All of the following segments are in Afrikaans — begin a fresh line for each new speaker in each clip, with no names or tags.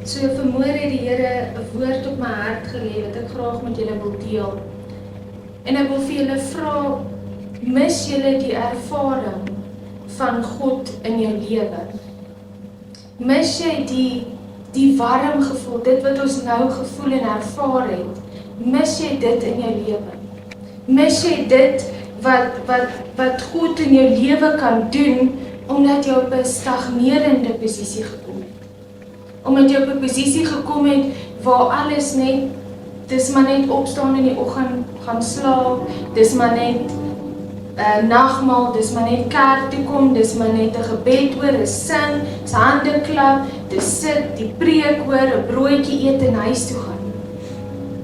So vanmôre het die Here 'n woord op my hart gelê wat ek graag met julle wil deel. En ek wil vir julle vra, mis julle die ervaring van God in jou lewe? Mis jy die warm gevoel, dit wat ons nou gevoel en ervaar het, mis jy dit in jou lewe? Mis jy dit wat God in jou lewe kan doen, omdat jy op 'n stagnerende posisie gekom het? Omdat jy op 'n posisie gekom het waar alles net, dis maar net opstaan in die oggend, gaan slaap, dis maar net nagmaal, dis maar net kerk toe kom, dis maar net 'n gebed hoor, 'n sing, 'n hande klap, dis sit, die preek hoor, 'n broodjie eet en huis toe gaan.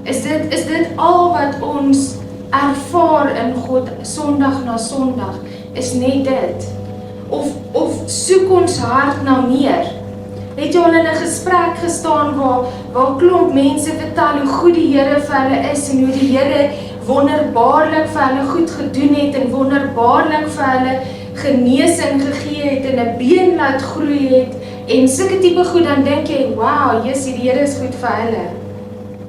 Is dit al wat ons ervaar in God Sondag na Sondag? Is net dit? Of soek ons hart na meer? Het jy al in 'n gesprek gestaan waar klomp mense vertel hoe goed die Here vir hulle is en hoe die Here wonderbaarlik vir hulle goed gedoen het en wonderbaarlik vir hulle genesing gegee het en 'n been laat groei het en sulke tipe goed, dan dink jy, wow, Jesus, die Here is goed vir hulle.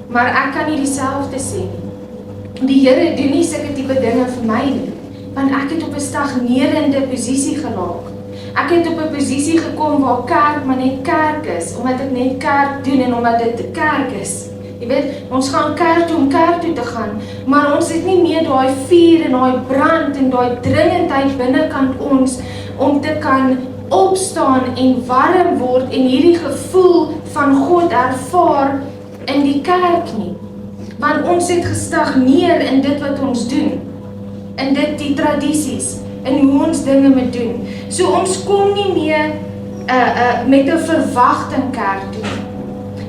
Maar ek kan nie dieselfde sê nie. Die Here doen nie sulke tipe dinge vir my nie, want ek het op 'n stagnerende posisie geraak. Ek het op 'n posisie gekom waar kerk maar net kerk is, omdat ek net kerk doen en omdat dit kerk is. Jy weet, ons gaan kerk toe om kerk toe te gaan, maar ons het nie meer daai vuur en daai brand en daai dringendheid binnekant ons om te kan opstaan en warm word en hierdie gevoel van God ervaar in die kerk nie. Want ons het gestagneer in dit wat ons doen, in dit die tradisies, en hoe ons dinge moet doen. So ons kom nie meer met 'n verwagting kerk toe.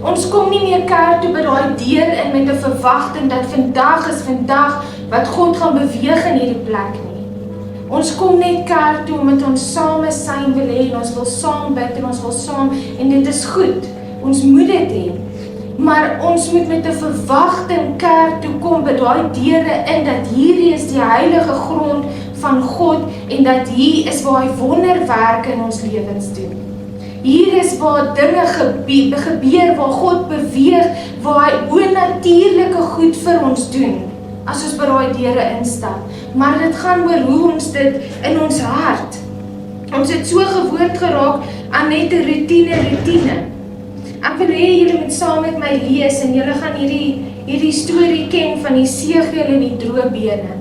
Ons kom nie meer kerk toe by daai deur in met 'n verwagting dat vandag is vandag wat God gaan beweeg in hierdie plek nie. Ons kom net kerk toe omdat ons saam syn wil hê en ons wil saam bid en ons wil saam, en dit is goed. Ons moet dit hê. Maar ons moet met 'n verwagting kerk toe kom by daai deure in dat hierdie is die heilige grond van God en dat hier is waar hy wonderwerke in ons lewens doen. Hier is waar dinge gebeur, waar God beweeg, waar hy bonatuurlike goed vir ons doen, as ons by daai deure instap. Maar dit gaan oor hoe ons dit in ons hart. Ons het so gewoond geraak aan net 'n routine. Ek wil hê julle moet saam met my lees en julle gaan hierdie storie ken van die Esegiel en die droë bene.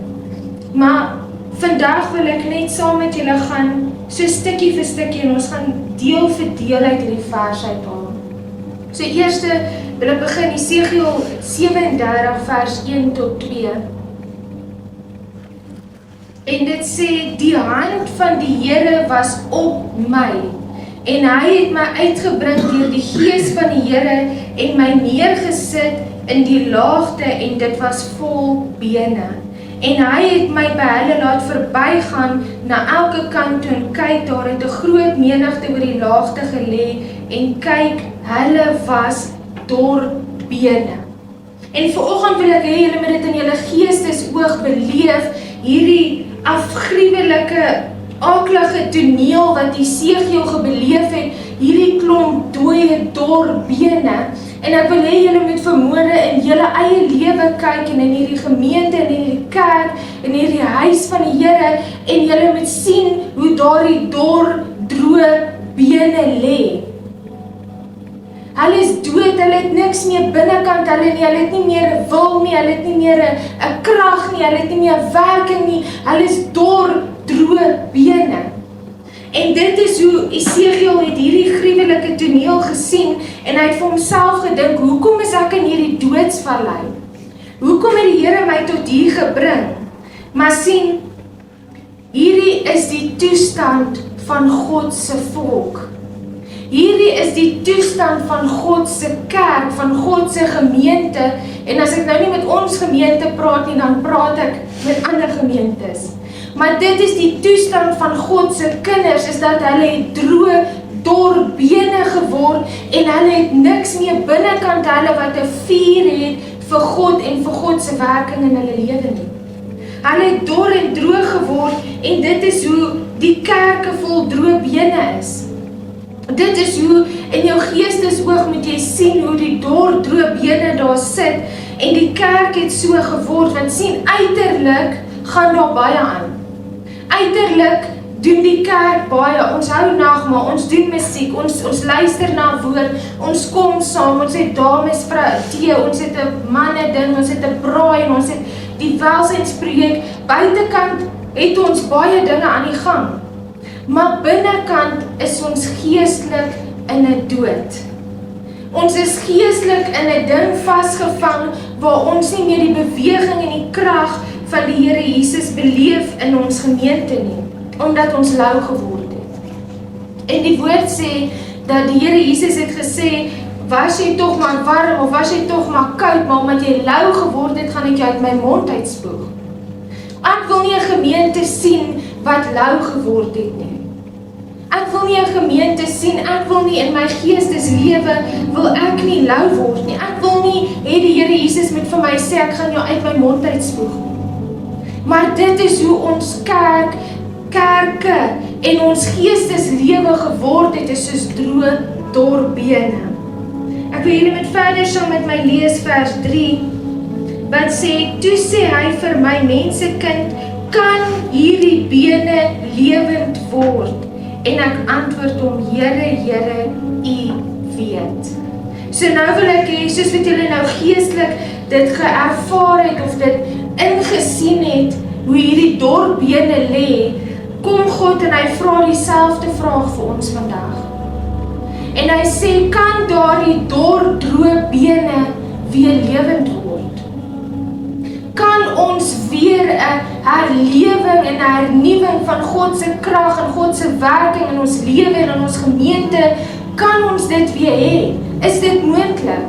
Maar vandag wil ek net saam met julle gaan, so stukkie vir stukkie, en ons gaan deel vir deel uit hierdie vers uithaal. So eerste wil ek begin Esegiel 37 vers 1 tot 2. En dit sê, die hand van die Here was op my, en hy het my uitgebring deur die gees van die Here en my neergesit in die laagte, en dit was vol bene. En hy het my by hulle laat verbygaan na elke kant toe, en kyk, daar het 'n groot menigte oor die laagte gelê, en kyk, hulle was dor bene. En vanoggend wil ek hê julle moet dit in julle geestesoog beleef, hierdie afgruwelike, aaklige toneel wat Esegiel gebeleef het, hierdie klomp dooie dor bene. En ek wil hê julle moet vanmôre in julle eie lewe kyk en in hierdie gemeente en in hierdie kerk en hierdie huis van die Here, en julle moet sien hoe daardie dor, droë bene lê. Hulle is dood, hulle het niks meer binnekant hulle nie, hulle het nie meer 'n wil nie, hulle het nie meer 'n krag nie, hulle het nie meer 'n werking nie, hulle is dor, droë bene. En dit is hoe Esegiel het hierdie gruwelike toneel gesien, en hy het vir homself gedink, hoekom is ek in hierdie doodsvallei? Hoekom het die Here my tot hier gebring? Maar sien, hierdie is die toestand van God se volk. Hierdie is die toestand van God se kerk, van God se gemeente, en as ek nou nie met ons gemeente praat nie, dan praat ek met ander gemeentes. Maar dit is die toestand van God se kinders, is dat hulle het droë, dor bene geword, en hulle het niks meer binnekant hulle wat 'n vuur het vir God en vir God se werking in hulle lewe nie. Hulle het dor en droog geword, en dit is hoe die kerke vol droë bene is. Dit is hoe in jou geestesoog moet jy sien hoe die dordroe bene daar sit en die kerk het so geword, want sien, uiterlik gaan daar baie aan. Uiterlik doen die kerk baie, ons hou nagmaal, ons doen musiek, ons luister na woord, ons kom saam, ons het dames tee, ons het 'n manne ding, ons het 'n braai, en ons het die welsynsprojek. Buitekant het ons baie dinge aan die gang, maar binnekant is ons geestelik in 'n dood. Ons is geestelik in 'n ding vasgevang waar ons nie meer die beweging en die krag van die Here Jesus beleef in ons gemeente nie, omdat ons lou geword het. En die woord sê dat die Here Jesus het gesê, was jy tog maar warm of was jy tog maar koud, maar omdat jy lou geword het, gaan ek jou uit my mond uitspoeg. Ek wil nie 'n gemeente sien wat lou geword het nie. Ek wil nie 'n gemeente sien, ek wil nie in my geesteslewe, wil ek nie lou word nie. Ek wil nie hê die Here Jesus moet vir my sê, ek gaan jou uit my mond uitspoeg. Maar dit is hoe ons kerke en ons geesteslewe geword het, is soos droë dorbene. Ek wil julle met verder saam met my lees vers 3, wat sê, toe sê hy vir my, mensekind, kan hierdie bene lewend word? En ek antwoord hom, Here, Here, U weet. So nou wil ek hê, soos wat julle nou geestelik dit geervaar het, of dit ingesien het, hoe hierdie dorbene lê, kom God en hy vra dieselfde vraag vir ons vandag. En hy sê, kan daardie dordroe bene weer lewend word? Kan ons weer 'n herlewing en 'n hernuwing van God se krag en God se werking in ons lewe en in ons gemeente, kan ons dit weer hê? Is dit moontlik?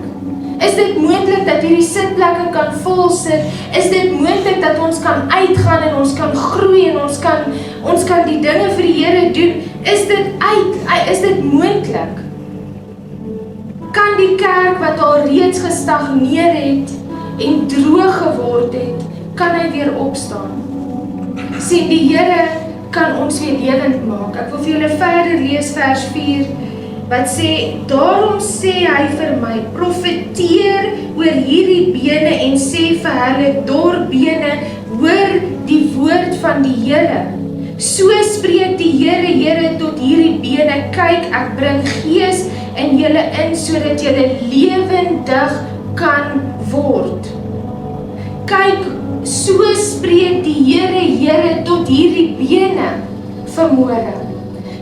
Is dit moontlik dat hierdie sitplekke kan vol sit? Is dit moontlik dat ons kan uitgaan en ons kan groei en ons kan die dinge vir die Here doen? Is dit moontlik? Kan die kerk wat al reeds gestagneer het en droog geword het, kan hy weer opstaan? Sien, die Here kan ons weer lewend maak. Ek wil vir julle verder lees vers 4, wat sê, daarom sê hy vir my, profeteer oor hierdie bene en sê vir hulle, dorbene, hoor die woord van die Here. So spreek die Here tot hierdie bene, kyk, ek bring gees in julle in, sodat julle lewendig kan word. Kyk, so spreek die Here tot hierdie bene vanmôre.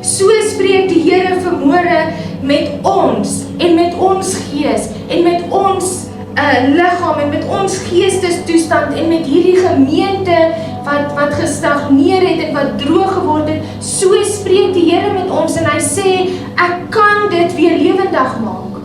So spreek die Here vanmôre met ons en met ons gees en met ons liggaam en met ons geestestoestand en met hierdie gemeente wat gestagneer het en wat droog geword het. So spreek die Here met ons en hy sê, ek kan dit weer lewendig maak.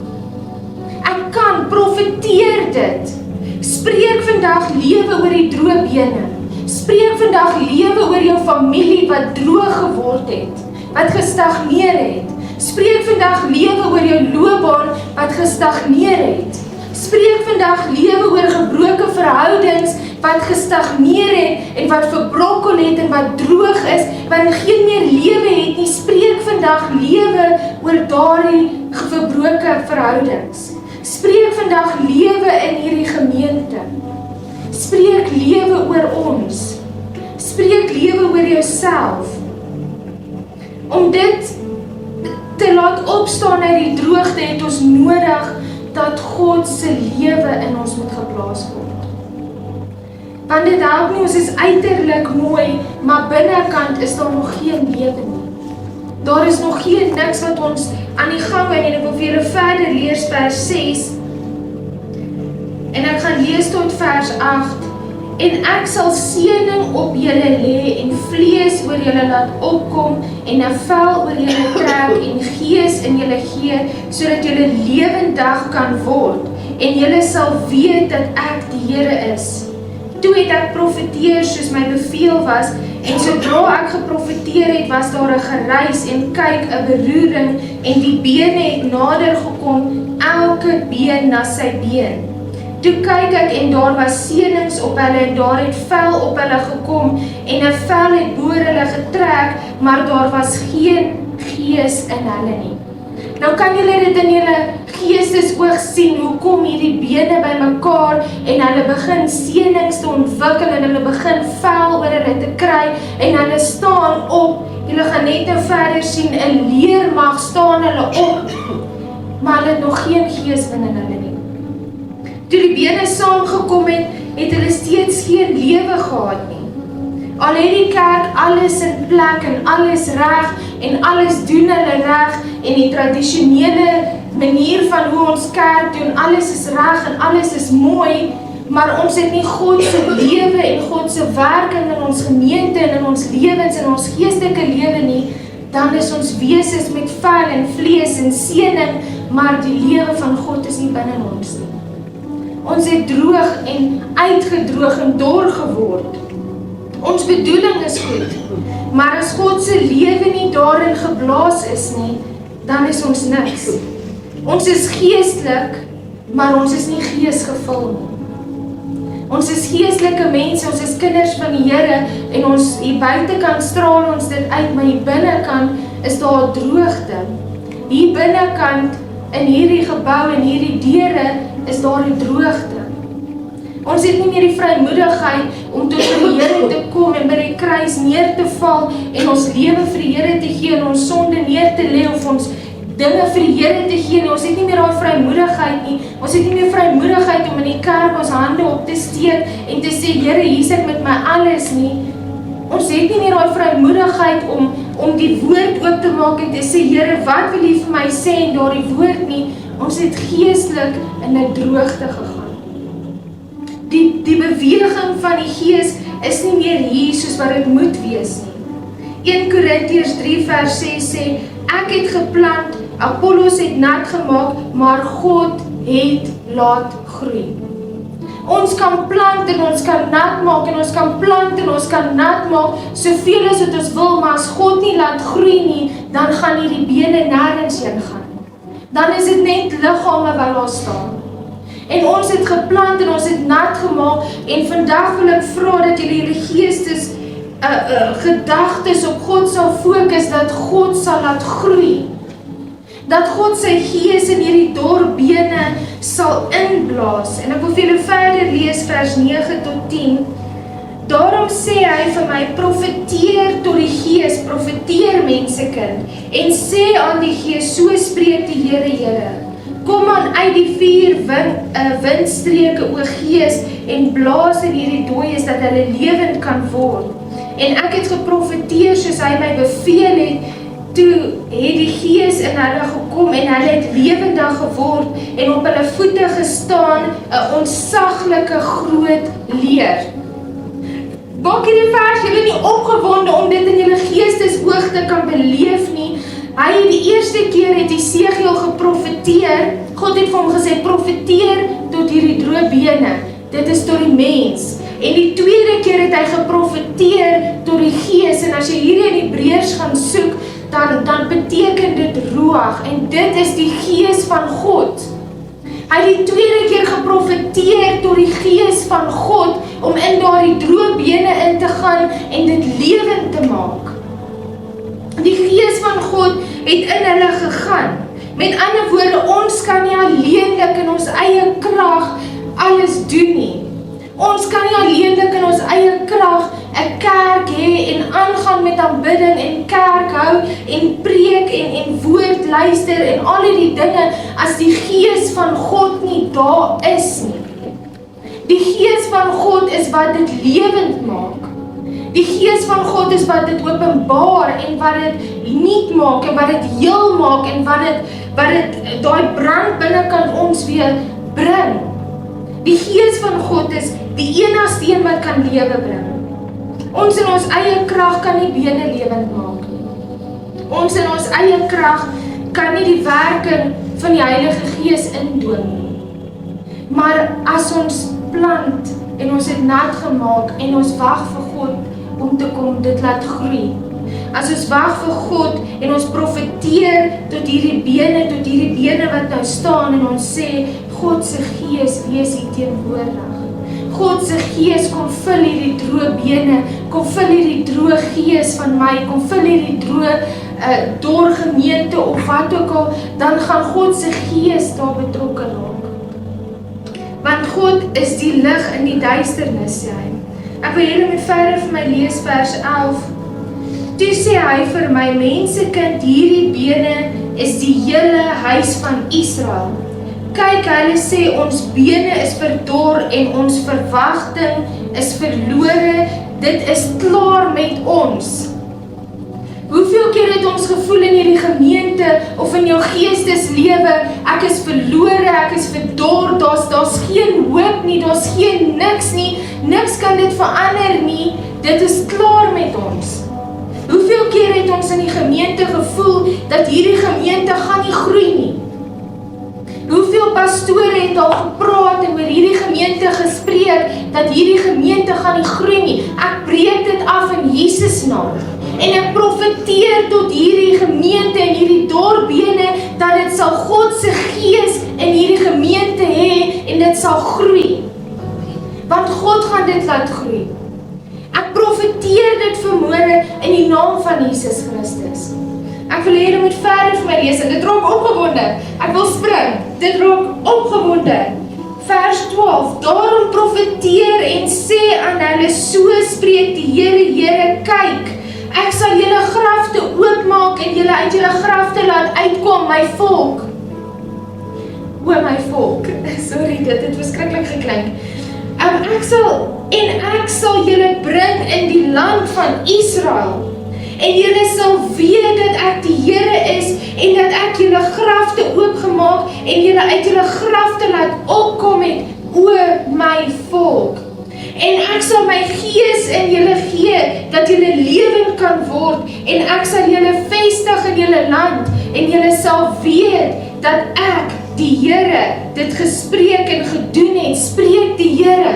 Ek kan, profeteer dit. Spreek vandag lewe oor die droë bene. Spreek vandag lewe oor jou familie wat droog geword het, wat gestagneer het. Spreek vandag lewe oor jou loopbaan wat gestagneer het. Spreek vandag lewe oor gebroke verhoudings wat gestagneer het en wat verbrokkel het en wat droog is, wat geen meer lewe het nie. Spreek vandag lewe oor daardie verbroke verhoudings. Spreek vandag lewe in hierdie gemeente. Spreek lewe oor ons. Spreek lewe oor jouself. Om dit te laat opstaan uit die droogte, het ons nodig dat God se lewe in ons moet geplaas word. Want dit help nie, ons is uiterlik mooi, maar binnekant is daar nog geen lewe nie. Daar is nog geen niks wat ons aan die gang hou, en ek wil vir julle verder lees vers 6, en ek gaan lees tot vers 8, en ek sal seëning op julle lê en vlees oor julle laat opkom en 'n vel oor julle trek en gees in julle gee, sodat julle lewendig kan word en julle sal weet dat ek die Here is. Toe het ek profeteer soos my beveel was, en sodra ek geprofeteer het, was daar 'n geruis en kyk 'n beroering en die bene het nader gekom, elke been na sy been. Toe kyk ek en daar was seënings op hulle en daar het vel op hulle gekom en 'n vel het bo hulle getrek, maar daar was geen gees in hulle nie. Nou kan julle dit in julle geestesoog sien hoe kom hierdie bene bymekaar en hulle begin senings te ontwikkel en hulle begin vel oor hulle te kry en hulle staan op. Julle gaan net nou verder sien, 'n leermag staan hulle op, maar hulle het nog geen gees binne hulle nie. Toe die bene saamgekom het, het hulle steeds geen lewe gehad nie. Al het die kerk alles in plek en alles reg en alles doen hulle reg en die tradisionele manier van hoe ons kerk doen, alles is reg en alles is mooi, maar ons het nie God se lewe en God se werking in ons gemeente en in ons lewens en ons geestelike lewe nie, dan is ons wesens met vel en vlees en seëning, maar die lewe van God is nie binne ons nie. Ons het droog en uitgedroog en dor geword. Ons bedoeling is goed, maar as God se lewe nie daarin geblaas is nie, dan is ons niks. Ons is geestelik, maar ons is nie geesgevul nie. Ons is geestelike mense, ons is kinders van die Here en ons hier buitekant straal ons dit uit, maar hier binnekant is daar droogte. Hier binnekant in hierdie gebou en hierdie deure is daar 'n droogte. Ons het nie meer die vrymoedigheid om tot die Here te kom en by die kruis neer te val en ons lewe vir die Here te gee en ons sonde neer te lê of ons dinge vir die Here te gee. Ons het nie meer daai vrymoedigheid nie. Ons het nie meer vrymoedigheid om in die kerk ons hande op te steek en te sê, Here, hier sit met my alles nie. Ons het nie meer daai vrymoedigheid om die woord oop te maak en te sê, Here, wat wil U vir my sê en daardie woord nie. Ons het geestelik in 'n droogte gegaan. Die beweging van die Gees is nie meer hier soos wat dit moet wees nie. 1 Korintiërs 3 vers 6 sê, ek het geplant, Apollos het nat gemaak, maar God het laat groei. Ons kan plant en ons kan nat maak en ons kan plant en ons kan nat maak, soveel as wat ons wil, maar as God nie laat groei nie, dan gaan hierdie bene nêrens heen gaan. Dan is dit net liggame wat daar staan. En ons het geplant en ons het nat gemaak en vandag wil ek vra dat julle geestes gedagtes op God sal fokus, dat God sal laat groei. Dat God sy gees in hierdie dor bene sal inblaas. En ek wil vir julle verder lees vers 9 tot 10. Daarom sê hy vir my, profeteer tot die Gees, profeteer mensekind, en sê aan die Gees, so spreek die Here, Here. Kom aan uit die 4 windstreke, o Gees, en blaas in hierdie dooies, dat hulle lewend kan word. En ek het geprofeteer soos hy my beveel het, toe het die Gees in hulle gekom en hulle het lewendig geword en op hulle voete gestaan, 'n ontsaglike groot leer. Maak hierdie vers julle nie opgewonde om dit in julle geestesoog te kan beleef nie. Hy het die eerste keer het Esegiel geprofeteer. God het vir hom gesê, profeteer tot hierdie droë bene. Dit is tot die mens. En die tweede keer het hy geprofeteer tot die Gees. En as jy hierdie in Hebreërs gaan soek, dan beteken dit ruach. En dit is die Gees van God. Hy het die tweede keer geprofeteer tot die Gees van God, om in daardie droë bene in te gaan en dit lewend te maak. Die Gees van God het in hulle gegaan. Met ander woorde, ons kan nie alleenlik in ons eie krag alles doen nie. Ons kan nie alleenlik in ons eie krag 'n kerk hê en aangaan met aanbidding en kerk hou en preek en woord luister en al die dinge as die Gees van God nie daar is nie. Die Gees van God is wat dit lewend maak. Die Gees van God is wat dit openbaar en wat dit nuut maak en wat dit heel maak en wat dit daai brand binnekant ons weer bring. Die Gees van God is die enigste een wat kan lewe bring. Ons in ons eie krag kan nie bene lewend maak nie. Ons in ons eie krag kan nie die werking van die Heilige Gees indwing nie. Maar as ons plant en ons het nat gemaak en ons wag vir God om te kom dit laat groei. As ons wag vir God en ons profeteer tot hierdie bene wat nou staan en ons sê, God se Gees wees hier teenwoordig. God se Gees kom vul hierdie droë bene, kom vul hierdie droë gees van my, kom vul hierdie droë dorpsgemeente of wat ook al, dan gaan God se gees daar betrokke raak. Want God is die lig in die duisternis, sê hy. Ek wil julle met verder vir my lees vers 11. Toe sê hy vir my, mensekind, hierdie bene is die hele huis van Israel. Kyk, hulle sê ons bene is verdor en ons verwagting is verlore, dit is klaar met ons. Hoeveel keer het ons gevoel in hierdie gemeente of in jou geesteslewe, ek is verlore, ek is verdor, daar's geen hoop nie, daar's geen niks nie, niks kan dit verander nie, dit is klaar met ons. Hoeveel keer het ons in die gemeente gevoel dat hierdie gemeente gaan nie groei nie? Hoeveel pastore het al gepraat en oor hierdie gemeente gespreek dat hierdie gemeente gaan nie groei nie? Ek breek dit af in Jesus naam. En ek profeteer tot hierdie gemeente en hierdie dorpbene dat dit sal God se gees in hierdie gemeente hê en dit sal groei. Want God gaan dit laat groei. Ek profeteer dit vanmôre in die naam van Jesus Christus. Ek wil hê julle moet verder vir my lees en dit raak opgewonde. Ek wil spring. Dit raak opgewonde. Vers 12. Daarom profeteer en sê aan hulle, so spreek die Here, kyk, ek sal julle grafte oopmaak en julle uit julle grafte laat uitkom, my volk. O my volk. Sorry, dit het verskriklik geklink. Ek sal julle bring in die land van Israel. En julle sal weet dat ek die Here is en dat ek julle grafte oopgemaak en julle uit julle grafte laat opkom het, o my volk. En ek sal my gees in julle gee, dat julle lewend kan word, en ek sal julle vestig in julle land, en julle sal weet dat ek, die Here, dit gespreek en gedoen het, spreek die Here.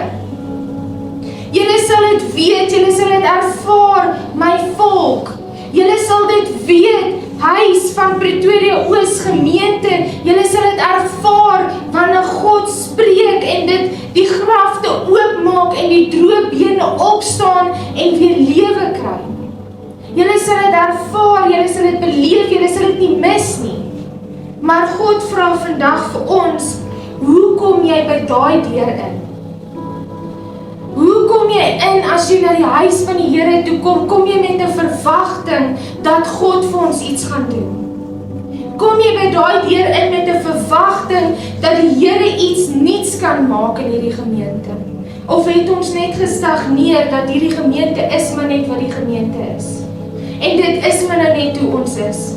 Julle sal dit weet, julle sal dit ervaar, my volk. Julle sal dit weet, huis van Pretoria Oos gemeente, julle sal dit ervaar, wanneer God spreek en dit die grafte oopmaak en die droë bene opstaan en weer lewe kry. Julle sal dit ervaar, julle sal dit beleef, julle sal dit nie mis nie. Maar God vra vandag vir ons, hoe kom jy by daai deur in? Hoe kom jy in as jy na die huis van die Here toe kom? Kom jy met 'n verwagting dat God vir ons iets gaan doen? Kom jy by daai deur in met 'n verwagting dat die Here iets nuuts kan maak in hierdie gemeente? Of het ons net gestagneer dat hierdie gemeente is maar net wat die gemeente is? En dit is maar nou net hoe ons is.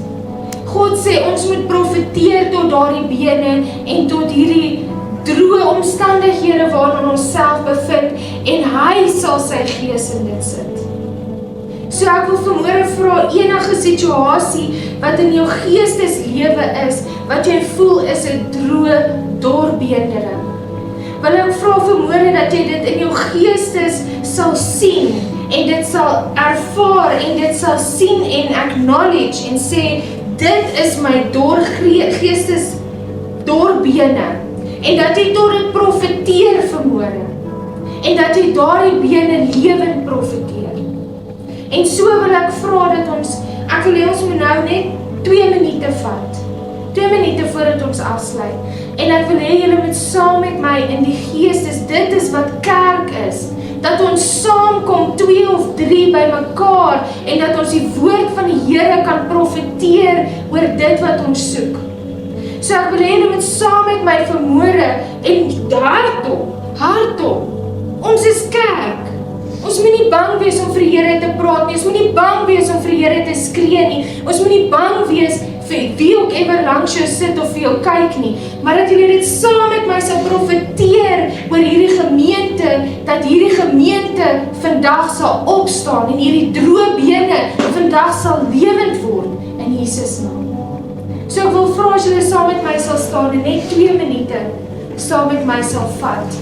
God sê ons moet profeteer tot daardie bene en tot hierdie droë omstandighede waarin ons self bevind en hy sal sy gees in dit sit. So ek wil vanmôre vra, enige situasie wat in jou geesteslewe is, wat jy voel is 'n droë dorpbeendering. Wil ek vra vanmôre dat jy dit in jou geestes sal sien en dit sal ervaar en dit sal sien en acknowledge en sê, dit is my geestes dorpbene. En dat jy tot dit profeteer vanmôre. En dat jy daardie bene lewend profeteer. En so wil ek vra dat ek wil hê ons moet nou net 2 minute vat. 2 minute voordat ons afsluit. En ek wil hê julle moet saam met my in die gees, dit is wat kerk is. Dat ons saamkom 2 of 3 by mekaar en dat ons die woord van die Here kan profeteer oor dit wat ons soek. So ek wil hê julle moet saam met my vanmôre en hardop. Ons is kerk. Ons moet nie bang wees om vir die Here te praat nie. Ons moet nie bang wees om vir die Here te skree nie. Ons moet nie bang wees vir wie ook ever langs jou sit of vir jou kyk nie. Maar dat julle dit saam met my sal profeteer oor hierdie gemeente, dat hierdie gemeente vandag sal opstaan en hierdie droë bene vandag sal lewend word in Jesus naam. So ek wil vra as julle saam met my sal staan en net 2 minute saam met my sal vat.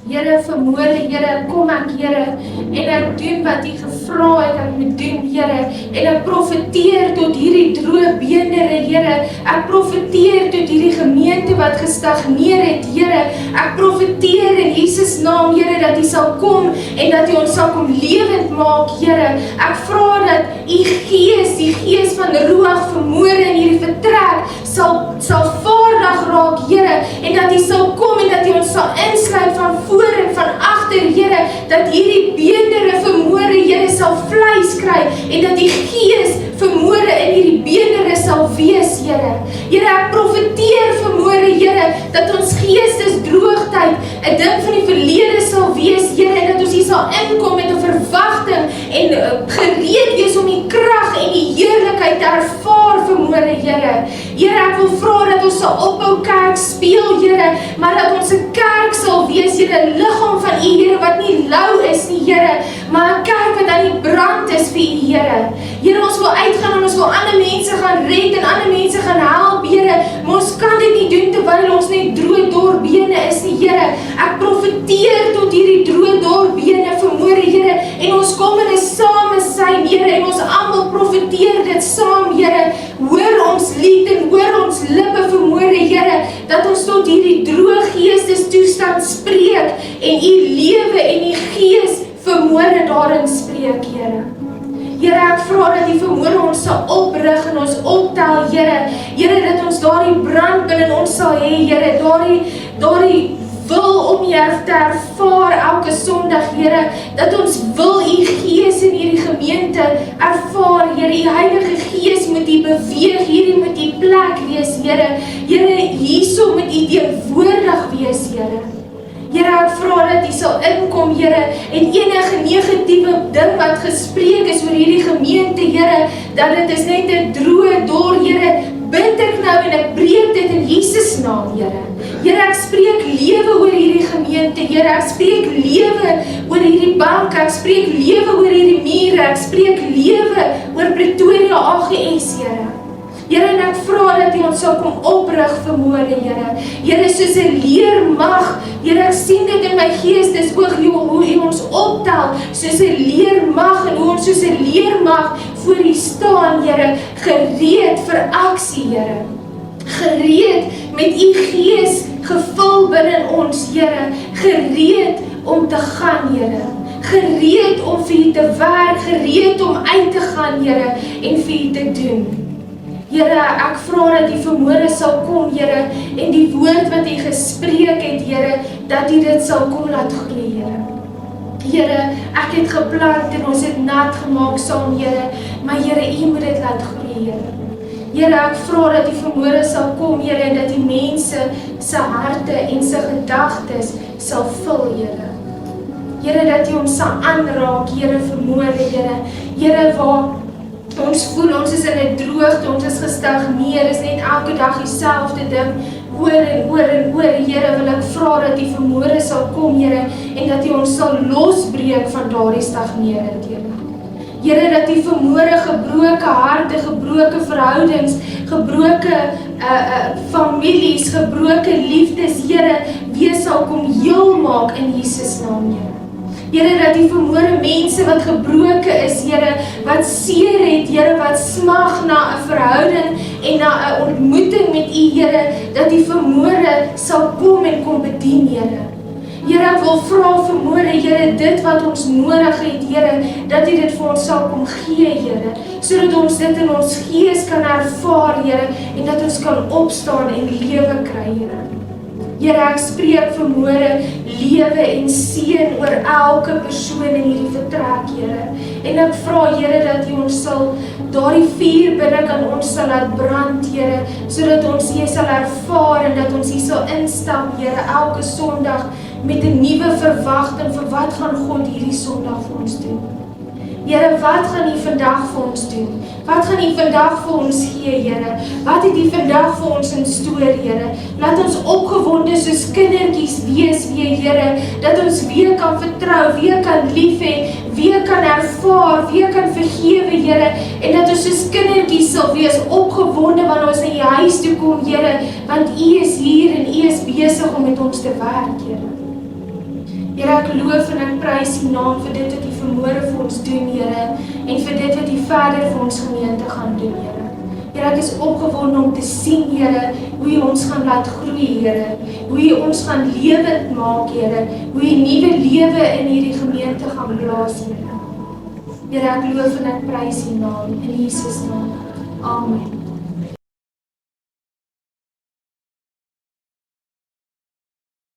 Here, Here, vanmôre, Here, kom ek, Here, en ek doen wat U gevra het ek moet doen, Here, en ek profeteer tot hierdie droë beenderre, Here, ek profeteer tot hierdie gemeente wat gestagneer het, Here, ek profeteer in Jesus naam, Here, dat U sal kom en dat U ons sal kom lewend maak, Here, ek vra dat U Gees, die Gees van Ruach vanmôre in hierdie vertrek sal vaardig raak, Here, en dat U sal kom en dat U ons sal insluit van voor en van agter, Here, dat hierdie beenderre vanmôre, Here, sal vleis kry en dat die Gees vanmôre in hierdie beenderre sal wees, Here. Here, ek profeteer vanmôre, Here, dat ons geestesdroogtheid 'n ding van die verlede sal wees, Here, en dat ons hier sal inkom met 'n verwagting en gereed wees om die krag en die heerlikheid te ervaar vanmôre, Here. Here, ek wil vra dat ons sal ophou kerk speel, Here, maar dat ons 'n kerk sal wees, Here, 'n liggaam van U, Here, wat nie lou is nie, Here, maar 'n kerk wat aan die brand is vir U, Here. Here, ons wil uitgaan en ons wil ander mense gaan red en ander mense gaan help, Here, maar ons kan dit nie doen terwyl ons net droë dor bene is nie, Here. Ek profeteer tot hierdie droë dor bene vanmôre, Here, en ons kom in 'n samesyn, Here, en ons almal profeteer dit saam, Here. Hoor ons lied en hoor ons lippe vanmôre, Here, dat ons tot hierdie droë geestestoestand spreek en U lewe en U Gees vanmôre daarin spreek, Here. Here, ek vra dat U vanmôre ons sal oprig en ons optel, Here. Here, dat ons daardie brand binne ons sal hê, Here, daardie wil om U te ervaar elke Sondag, Here, dat ons wil U Gees in hierdie gemeente ervaar, Here. U Heilige Gees moet U beweeg, hierdie moet U plek wees, Here. Here, hierso moet U teenwoordig wees, Here. Here, ek vra dat U sal inkom, Here, en enige negatiewe ding wat gespreek is oor hierdie gemeente, Here, dat dit is net 'n droë dor, Here, bind ek nou en ek breek dit in Jesus naam, Here. Here, ek spreek lewe oor hierdie gemeente, Here, ek spreek lewe oor hierdie bank, ek spreek lewe oor hierdie mure, ek spreek lewe oor Pretoria AGS, Here. Here, en ek vra dat U ons sal kom oprig vanmôre, Here. Here, soos 'n leermag, Here, ek sien dit in my geestes oog, hoe U ons optel, soos 'n leermag, en hoe ons soos 'n leermag voor U staan, Here, gereed vir aksie, Here. Gereed met U Gees gevul binne ons, Here, gereed om te gaan, Here. Gereed om vir U te werk, gereed om uit te gaan, Here, en vir U te doen. Here, ek vra dat U vanmôre sal kom, Here, en die woord wat U gespreek het, Here, dat U dit sal kom laat groei, Here. Here, ek het geplant en ons het nat gemaak saam, Here, maar Here, U moet dit laat groei, Here. Here, ek vra dat U vanmôre sal kom, Here, en dat die mense se harte en se gedagtes sal vul, Here. Here, dat U ons sal aanraak, Here, vanmôre, Here. Here, waar ons voel, ons is in 'n droogte, ons is gestagneer, is net elke dag dieselfde ding, oor en oor en oor, Here, wil ek vra dat U vanmôre sal kom, Here, en dat U ons sal losbreek van daardie stagnerend, Here. Here, dat U vanmôre gebroke harte, gebroke verhoudings, gebroke families, gebroke liefdes, Here, weer sal kom heel maak in Jesus naam, Here. Here, dat U vanmôre mense wat gebroke is, Here, wat seer het, Here, wat smag na 'n verhouding en na 'n ontmoeting met U, Here, dat U vanmôre sal kom en kom bedien, Here. Here, ek wil vra vanmôre, Here, dit wat ons nodig het, Here, dat U dit vir ons sal kom gee, Here, sodat ons dit in ons gees kan ervaar, Here, en dat ons kan opstaan en lewe kry, Here. Here, ek spreek vanmôre lewe en seën oor elke persoon in hierdie vertrek, Here. En ek vra, Here, dat U ons sal daardie vuur binne aan ons sal laat brand, Here, sodat ons hier sal ervaar en dat ons hier sal instap, Here, elke Sondag met 'n nuwe verwagting vir wat gaan God hierdie Sondag vir ons doen. Here, wat gaan U vandag vir ons doen? Wat gaan U vandag vir ons gee, Here? Wat het U vandag vir ons in stoor, Here? Laat ons opgewonde soos kindertjies wees weer, Here, dat ons weer kan vertrou, weer kan lief hê, weer kan ervaar, weer kan vergewe, Here, en dat ons soos kindertjies sal wees, opgewonde wanneer ons na U huis toe kom, Here, want U is hier en U is besig om met ons te werk, Here. Here, ek loof en ek prys U naam vir dit wat U vanmôre vir ons doen, Here, en vir dit wat U verder vir ons gemeente gaan doen, Here. Here, ek is opgewonde om te sien, Here, hoe U ons gaan laat groei, Here, hoe U ons gaan lewend maak, Here, hoe U nuwe lewe in hierdie gemeente gaan blaas, Here. Here, ek loof en ek prys U naam in Jesus naam. Amen.